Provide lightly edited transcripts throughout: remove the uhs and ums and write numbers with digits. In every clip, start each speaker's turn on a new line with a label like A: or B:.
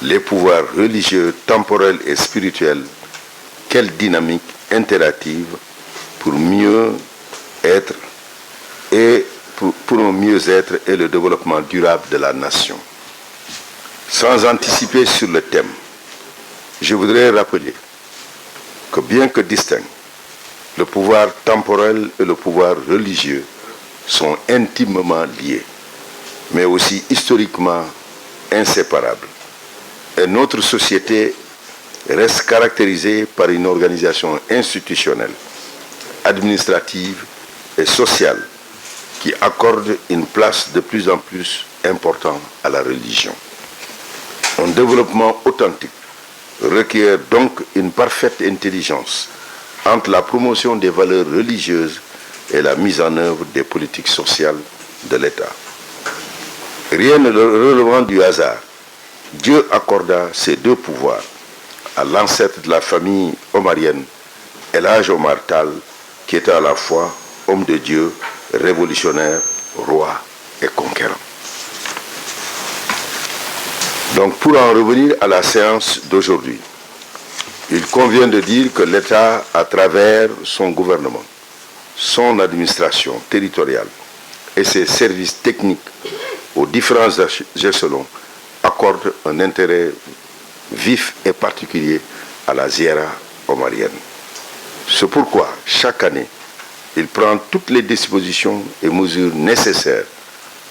A: les pouvoirs religieux, temporels et spirituels, quelle dynamique interactive pour mieux être et pour un mieux-être et le développement durable de la nation. Sans anticiper sur le thème, je voudrais rappeler que bien que distincts, le pouvoir temporel et le pouvoir religieux sont intimement liés, mais aussi historiquement inséparables. Et notre société reste caractérisée par une organisation institutionnelle, administrative et sociale qui accorde une place de plus en plus importante à la religion. Un développement authentique requiert donc une parfaite intelligence entre la promotion des valeurs religieuses et la mise en œuvre des politiques sociales de l'État. Rien ne relevant du hasard, Dieu accorda ces deux pouvoirs à l'ancêtre de la famille omarienne, El Hadj Omar Tall, qui était à la fois homme de Dieu, révolutionnaire, roi et conquérant. Donc pour en revenir à la séance d'aujourd'hui, il convient de dire que l'État, à travers son gouvernement, son administration territoriale et ses services techniques aux différents échelons, accorde un intérêt vif et particulier à la Ziara omarienne. C'est pourquoi, chaque année, il prend toutes les dispositions et mesures nécessaires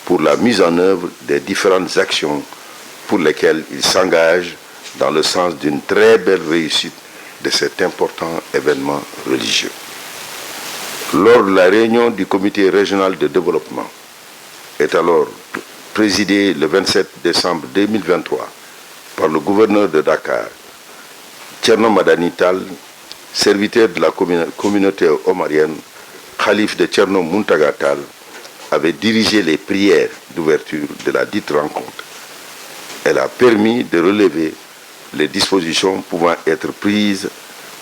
A: pour la mise en œuvre des différentes actions pour lesquelles il s'engage dans le sens d'une très belle réussite de cet important événement religieux. Lors de la réunion du comité régional de développement, est alors présidée le 27 décembre 2023 par le gouverneur de Dakar, Thierno Madani Tall, serviteur de la communauté omarienne, Khalif de Thierno Muntaga Tall, avait dirigé les prières d'ouverture de la dite rencontre. Elle a permis de relever les dispositions pouvant être prises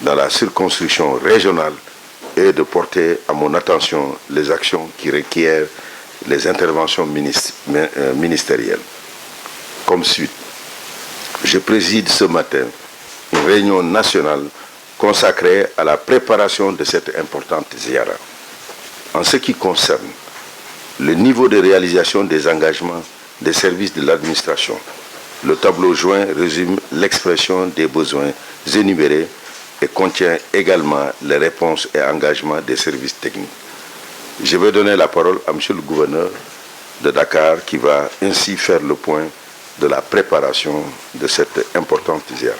A: dans la circonscription régionale et de porter à mon attention les actions qui requièrent les interventions ministérielles. Comme suite, je préside ce matin une réunion nationale consacrée à la préparation de cette importante ziara. En ce qui concerne le niveau de réalisation des engagements des services de l'administration, le tableau joint résume l'expression des besoins énumérés et contient également les réponses et engagements des services techniques. Je vais donner la parole à M. le gouverneur de Dakar qui va ainsi faire le point de la préparation de cette importante ziara.